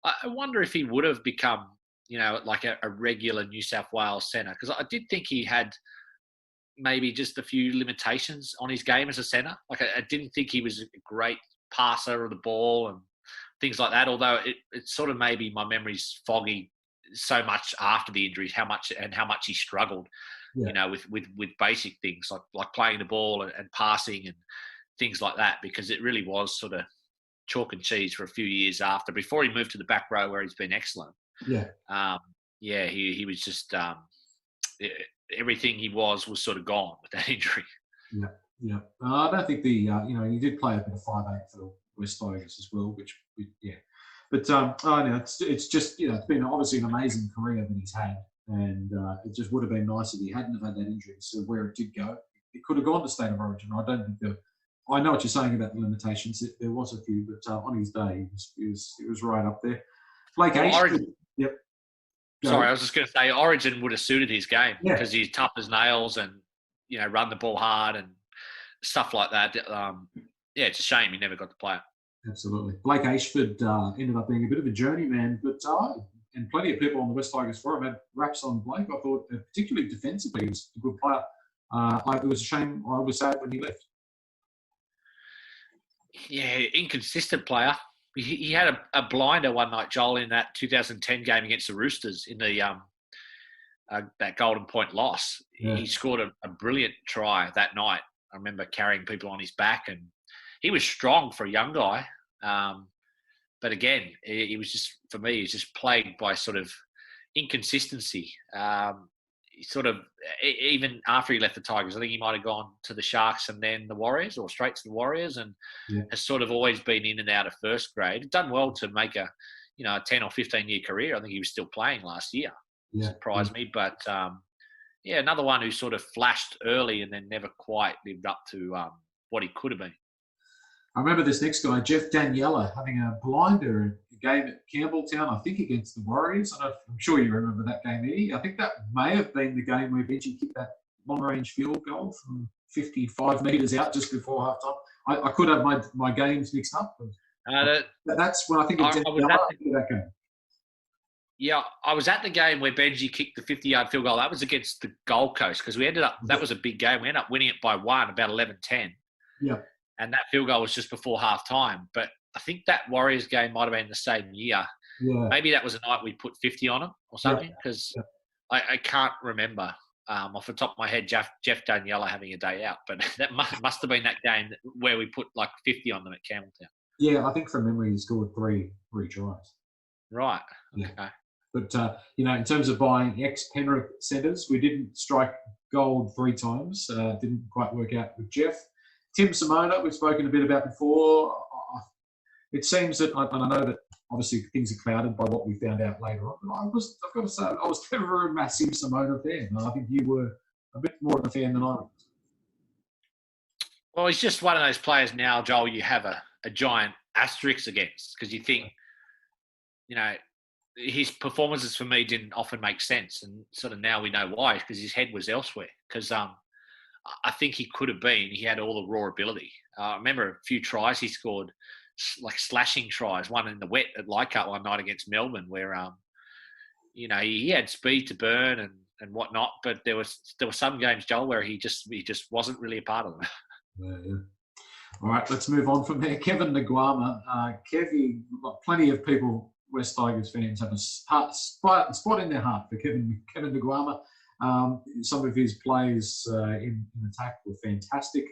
[SPEAKER 1] I wonder if he would have become, like a regular New South Wales centre, because I did think he had maybe just a few limitations on his game as a centre. Like I didn't think he was a great passer of the ball and things like that. Although it sort of, maybe my memory's foggy so much after the injuries, how much he struggled.
[SPEAKER 2] Yeah.
[SPEAKER 1] With basic things like playing the ball and passing and things like that, because it really was sort of chalk and cheese for a few years before he moved to the back row, where he's been excellent.
[SPEAKER 2] Yeah.
[SPEAKER 1] He was just everything he was sort of gone with that injury.
[SPEAKER 2] Yeah, yeah. I don't think he did play a bit of 5'8" for the West Tigers as well, But it's just it's been obviously an amazing career that he's had. And it just would have been nice if he hadn't have had that injury. So where it did go, it could have gone to State of Origin. I don't think I know what you're saying about the limitations. There was a few, but on his day, he was right up there. Blake Ashford. Yep.
[SPEAKER 1] Sorry, I was just going to say Origin would have suited his game, because he's tough as nails and run the ball hard and stuff like that. It's a shame he never got to play it.
[SPEAKER 2] Absolutely. Blake Ashford ended up being a bit of a journeyman, but. And plenty of people on the West Tigers forum had raps on Blake. I thought, particularly defensively, he was a good player. It was a shame. I was sad when he left.
[SPEAKER 1] Yeah, inconsistent player. He had a blinder one night, Joel, in that 2010 game against the Roosters in the that Golden Point loss. Yeah. He scored a brilliant try that night. I remember carrying people on his back, and he was strong for a young guy. But again, he was just, for me, he was just plagued by sort of inconsistency. Sort of, even after he left the Tigers, I think he might have gone to the Sharks and then the Warriors, or straight to the Warriors, and has sort of always been in and out of first grade. Done well to make a 10 or 15-year career. I think he was still playing last year. Yeah. Surprised me. But, another one who sort of flashed early and then never quite lived up to what he could have been.
[SPEAKER 2] I remember this next guy, Jeff Daniela, having a blinder in a game at Campbelltown, I think against the Warriors. I'm sure you remember that game, Eddie. I think that may have been the game where Benji kicked that long-range field goal from 55 metres out just before half-time. I could have my games mixed up. That's when I think of that game.
[SPEAKER 1] Yeah, I was at the game where Benji kicked the 50-yard field goal. That was against the Gold Coast, because that was a big game. We ended up winning it by one, about 11-10.
[SPEAKER 2] Yeah.
[SPEAKER 1] And that field goal was just before half-time. But I think that Warriors game might have been the same year.
[SPEAKER 2] Yeah.
[SPEAKER 1] Maybe that was a night we put 50 on them or something, because I can't remember off the top of my head Jeff Daniela having a day out. But that must have been that game where we put like 50 on them at Campbelltown.
[SPEAKER 2] Yeah, I think from memory he scored three tries.
[SPEAKER 1] Right. Okay.
[SPEAKER 2] Yeah. But, in terms of buying ex-Penrith centres, we didn't strike gold 3 times. Didn't quite work out with Jeff. Tim Simona, we've spoken a bit about before. It seems that, and I know that obviously things are clouded by what we found out later on, but I've got to say, I was never a massive Simona fan. And I think you were a bit more of a fan than I was.
[SPEAKER 1] Well, he's just one of those players now, Joel, you have a giant asterisk against, because you think, his performances for me didn't often make sense. And sort of now we know why, because his head was elsewhere. Because I think he had all the raw ability. I remember a few tries he scored, like slashing tries, one in the wet at Leichhardt one night against Melbourne, where, he had speed to burn and whatnot, but there were some games, Joel, where he just wasn't really a part of them.
[SPEAKER 2] Yeah. All right, let's move on from there. Kevin Naiqama. Kevy, plenty of people, West Tigers fans, have a spot in their heart for Kevin Naiqama. Some of his plays in attack were fantastic.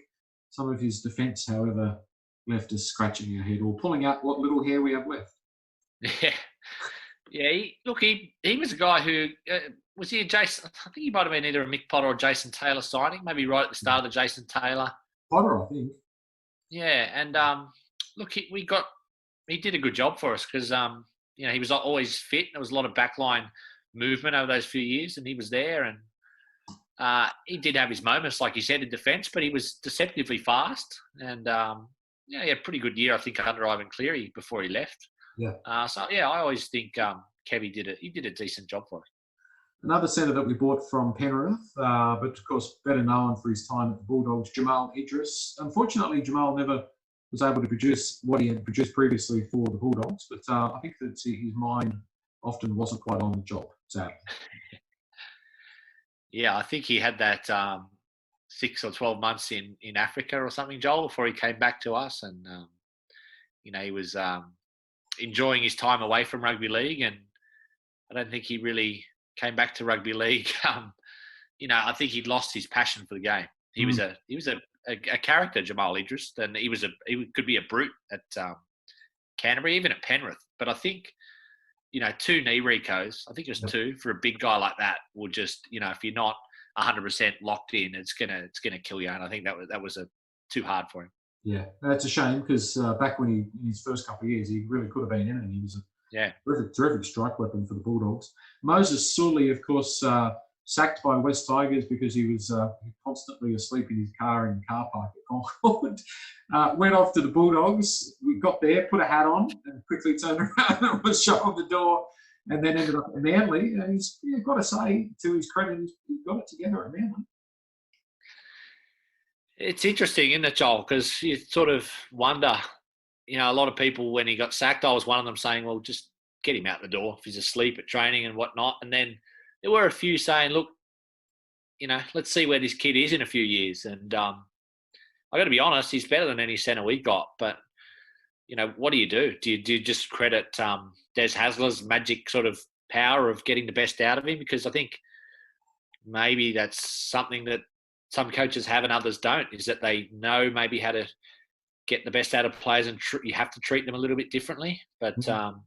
[SPEAKER 2] Some of his defence, however, left us scratching our head or pulling out what little hair we have left.
[SPEAKER 1] Yeah. Yeah, he was a guy who was he a Jason? I think he might have been either a Mick Potter or Jason Taylor signing, maybe right at the start of the Jason Taylor.
[SPEAKER 2] Potter, I think.
[SPEAKER 1] Yeah, and he did a good job for us because he was always fit. There was a lot of backline movement over those few years, and he was there, and he did have his moments, like you said, in defence, but he was deceptively fast, and he had a pretty good year, I think, under Ivan Cleary before he left.
[SPEAKER 2] Yeah.
[SPEAKER 1] I always think Kevy did a decent job for us.
[SPEAKER 2] Another centre that we bought from Penrith, but of course better known for his time at the Bulldogs, Jamal Idris. Unfortunately, Jamal never was able to produce what he had produced previously for the Bulldogs, but I think that his mind often wasn't quite on the job, sadly.
[SPEAKER 1] Yeah, I think he had that 6 or 12 months in Africa or something, Joel, before he came back to us, and he was enjoying his time away from rugby league, and I don't think he really came back to rugby league. I think he'd lost his passion for the game. He was a character, Jamal Idris, and he could be a brute at Canterbury, even at Penrith. But I think 2 knee recos, I think it was 2 for a big guy like that will just if you're not 100% locked in, it's gonna kill you. And I think that was too hard for him.
[SPEAKER 2] Yeah, that's a shame because back when in his first couple of years, he really could have been in it. He was a terrific strike weapon for the Bulldogs. Moses Sully, of course, sacked by West Tigers because he was constantly asleep in his car in the car park at Concord. Went off to the Bulldogs. We got there, put a hat on, and quickly turned around and was shut on the door, and then ended up at Manly. And he's got to say, to his credit, he's got it together at Manly.
[SPEAKER 1] It's interesting, isn't it, Joel? Because you sort of wonder, a lot of people, when he got sacked, I was one of them saying, well, just get him out the door if he's asleep at training and whatnot. And then there were a few saying, look, let's see where this kid is in a few years. And I got to be honest, he's better than any centre we got. But, what do? Do you just credit Des Hasler's magic sort of power of getting the best out of him? Because I think maybe that's something that some coaches have and others don't, is that they know maybe how to get the best out of players, and you have to treat them a little bit differently. But can't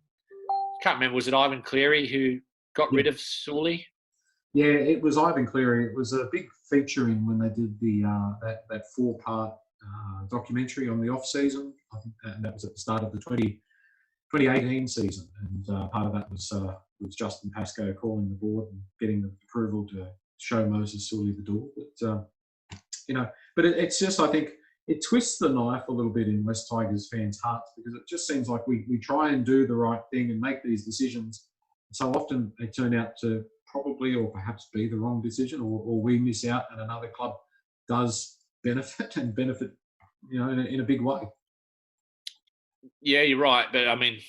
[SPEAKER 1] remember, was it Ivan Cleary who got rid of Sully?
[SPEAKER 2] Yeah, it was Ivan Cleary. It was a big feature in when they did the that 4-part documentary on the off season. I think that was at the start of the 2018 season, and part of that was Justin Pascoe calling the board and getting the approval to show Moses Sully the door. But it's just, I think it twists the knife a little bit in West Tigers fans' hearts, because it just seems like we try and do the right thing and make these decisions. So often they turn out to probably or perhaps be the wrong decision, or we miss out and another club does benefit in a big way.
[SPEAKER 1] Yeah, you're right. But I mean,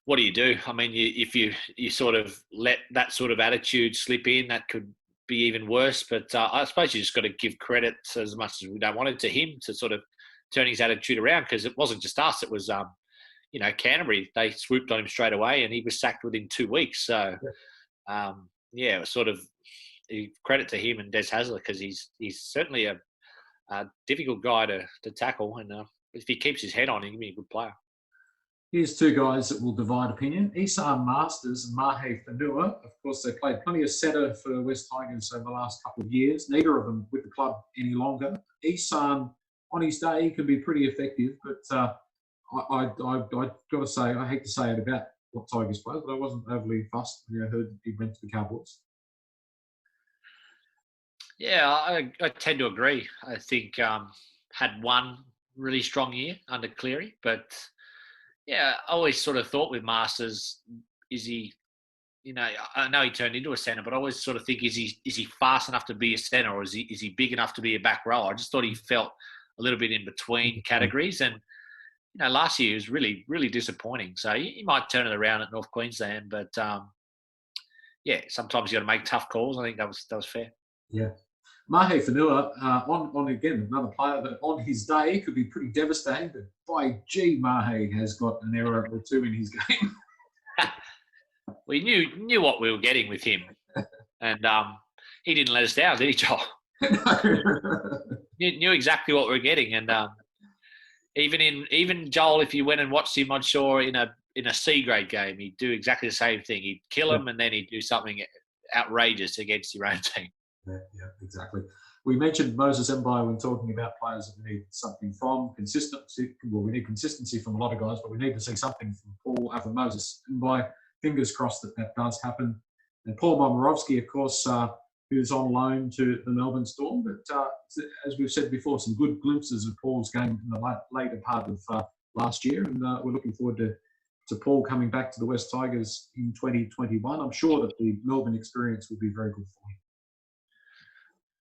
[SPEAKER 1] what do you do? I mean, if you sort of let that sort of attitude slip in, that could be even worse. But I suppose you just got to give credit, as much as we don't want it, to him to sort of turn his attitude around, because it wasn't just us. It was, Canterbury. They swooped on him straight away and he was sacked within 2 weeks. So, it was sort of credit to him and Des Hasler, because he's certainly a difficult guy to tackle. And if he keeps his head on, he can be a good player.
[SPEAKER 2] Here's 2 guys that will divide opinion. Isan Masters and Mahe Fanua. Of course, they played plenty of centre for West Tigers over the last couple of years. Neither of them with the club any longer. Isan, on his day, can be pretty effective, but I've got to say, I hate to say it about what Tigers players, but I wasn't overly fussed when I heard he went to the Cowboys.
[SPEAKER 1] Yeah, I tend to agree. I think had one really strong year under Cleary, but yeah, I always sort of thought with Masters, is he, I know he turned into a centre, but I always sort of think, is he fast enough to be a centre, or is he big enough to be a back rower? I just thought he felt a little bit in between categories, and last year he was really, really disappointing. So he might turn it around at North Queensland, but sometimes you got to make tough calls. I think that was fair.
[SPEAKER 2] Yeah. Mahe Fanua, on again, another player that on his day could be pretty devastating, but by gee, Mahe has got an error or 2 in his game.
[SPEAKER 1] We knew what we were getting with him. And he didn't let us down, did he, Joel? Knew exactly what we're getting, and even Joel, if you went and watched him, I'm sure in a C grade game, he'd do exactly the same thing. He'd kill him, and then he'd do something outrageous against your own team.
[SPEAKER 2] Yeah, exactly. We mentioned Moses Mbye when talking about players that we need something from. Consistency. Well, we need consistency from a lot of guys, but we need to see something from Moses Mbye. Fingers crossed that does happen. And Paul Momirovski, of course, who's on loan to the Melbourne Storm. But as we've said before, some good glimpses of Paul's game in the later part of last year. And we're looking forward to Paul coming back to the West Tigers in 2021. I'm sure that the Melbourne experience will be very good for him.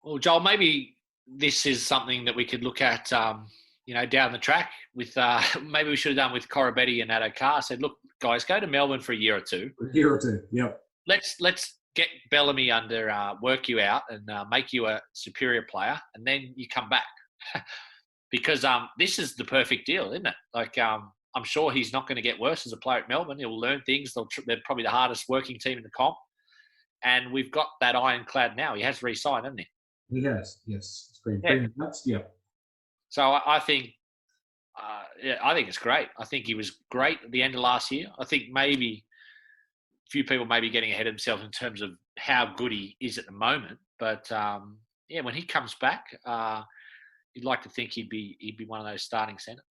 [SPEAKER 1] Well, Joel, maybe this is something that we could look at, down the track with, maybe we should have done with Corabetti and Addo-Carr. Said, look, guys, go to Melbourne for a year or two.
[SPEAKER 2] Yep.
[SPEAKER 1] Let's get Bellamy under, work you out and make you a superior player, and then you come back. Because this is the perfect deal, isn't it? Like, I'm sure he's not going to get worse as a player at Melbourne. He'll learn things. They're probably the hardest working team in the comp. And we've got that ironclad now. He has re-signed, hasn't he?
[SPEAKER 2] He has, yes. It's been nuts, yeah.
[SPEAKER 1] So I think it's great. I think he was great at the end of last year. I think maybe a few people may be getting ahead of themselves in terms of how good he is at the moment. But, when he comes back, you'd like to think he'd be one of those starting centres.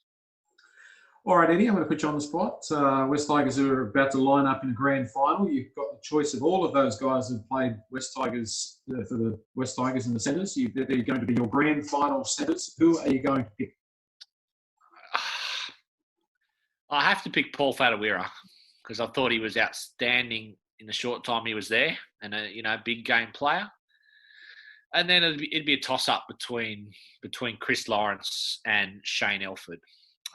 [SPEAKER 2] All right, Eddie, I'm going to put you on the spot. West Tigers are about to line up in a grand final. You've got the choice of all of those guys who've played West Tigers for the West Tigers in the centres. They're going to be your grand final centres. Who are you going to pick?
[SPEAKER 1] I have to pick Paul Whatuira because I thought he was outstanding in the short time he was there, and a big game player. And then it'd be a toss-up between Chris Lawrence and Shane Elford.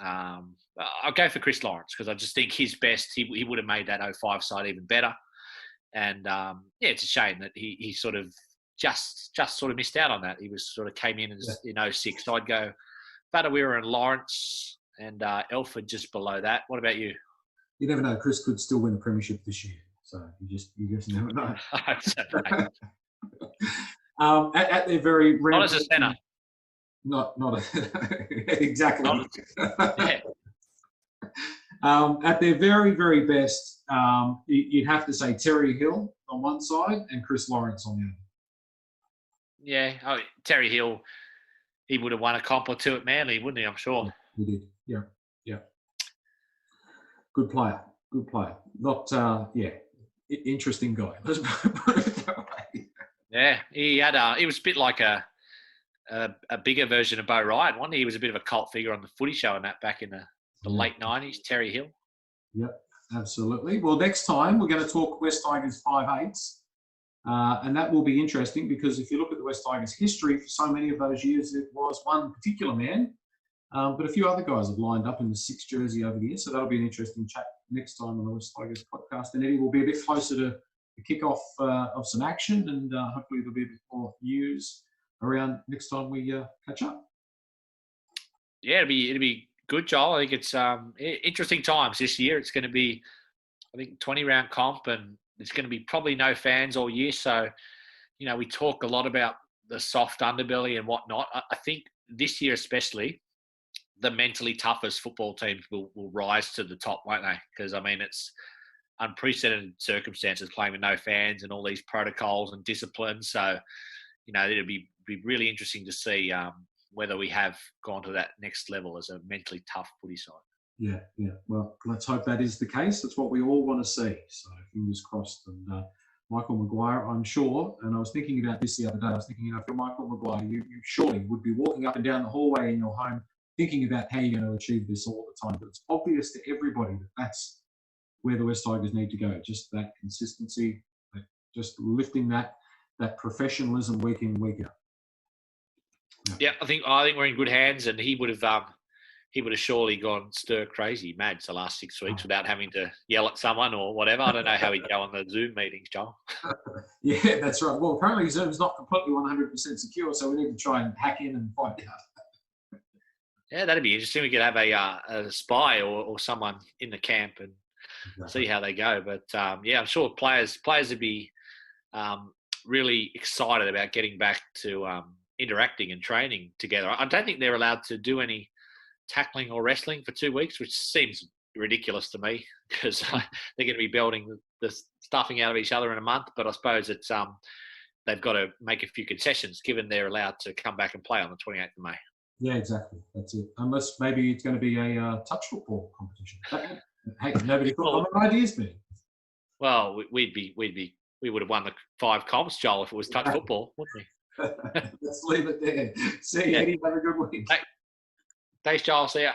[SPEAKER 1] I'll go for Chris Lawrence because I just think his best, he would have made that 05 side even better. And it's a shame that he sort of just sort of missed out on that. He was sort of came in in 06. So I'd go Whatuira and Lawrence and Elford just below that. What about you?
[SPEAKER 2] You never know. Chris could still win a premiership this year. So you just never know.
[SPEAKER 1] I hope so,
[SPEAKER 2] at their very
[SPEAKER 1] not as a centre.
[SPEAKER 2] Not exactly.
[SPEAKER 1] Yeah.
[SPEAKER 2] At their very, very best, you'd have to say Terry Hill on one side and Chris Lawrence on the other.
[SPEAKER 1] Yeah, Terry Hill, he would have won a comp or two at Manly, wouldn't he? I'm sure.
[SPEAKER 2] He did. Yeah. Good player. Not, interesting guy. Let's put it that way.
[SPEAKER 1] Yeah, he was a bit like a bigger version of Bo Ryan, wasn't he? He was a bit of a cult figure on the footy show and that back in the late 90s, Terry Hill.
[SPEAKER 2] Yep, absolutely. Well, next time we're going to talk West Tigers 5'8", and that will be interesting because if you look at the West Tigers history for so many of those years, it was one particular man, but a few other guys have lined up in the 6 jersey over the years, so that'll be an interesting chat next time on the West Tigers podcast. And Eddie will be a bit closer to the kickoff of some action, and hopefully there'll be a bit more news around next time we catch up.
[SPEAKER 1] Yeah, it'll be good, Joel. I think it's interesting times this year. It's going to be, I think, 20-round comp, and there's going to be probably no fans all year. So, we talk a lot about the soft underbelly and whatnot. I think this year especially, the mentally toughest football teams will rise to the top, won't they? Because, it's unprecedented circumstances playing with no fans and all these protocols and disciplines. So, it'll be really interesting to see whether we have gone to that next level as a mentally tough footy side.
[SPEAKER 2] Yeah. Well, let's hope that is the case. That's what we all want to see. So fingers crossed. And Michael Maguire, I'm sure, and I was thinking about this the other day, I was thinking, for Michael Maguire, you surely would be walking up and down the hallway in your home thinking about how you're going to achieve this all the time. But it's obvious to everybody that that's where the West Tigers need to go. Just that consistency, just lifting that professionalism week in, week out.
[SPEAKER 1] Yeah, I think we're in good hands, and he would have surely gone stir crazy mad the last 6 weeks without having to yell at someone or whatever. I don't know how he'd go on the Zoom meetings, Joel.
[SPEAKER 2] Yeah, that's right. Well, apparently Zoom's not completely 100% secure, so we need to try and hack in and find out.
[SPEAKER 1] Yeah, that'd be interesting. We could have a spy or someone in the camp and see how they go. But I'm sure players would be really excited about getting back to interacting and training together. I don't think they're allowed to do any tackling or wrestling for 2 weeks, which seems ridiculous to me because they're going to be belting the stuffing out of each other in a month. But I suppose it's they've got to make a few concessions given they're allowed to come back and play on the 28th of May.
[SPEAKER 2] Yeah, exactly. That's it. Unless maybe it's going to be a touch football competition. Hey, nobody thought of ideas, man.
[SPEAKER 1] Well, we would have won the 5 comps, Joel, if it was touch football, wouldn't we?
[SPEAKER 2] Let's leave it there. See you, Eddie. Have a good week.
[SPEAKER 1] Thanks, Joel. See ya.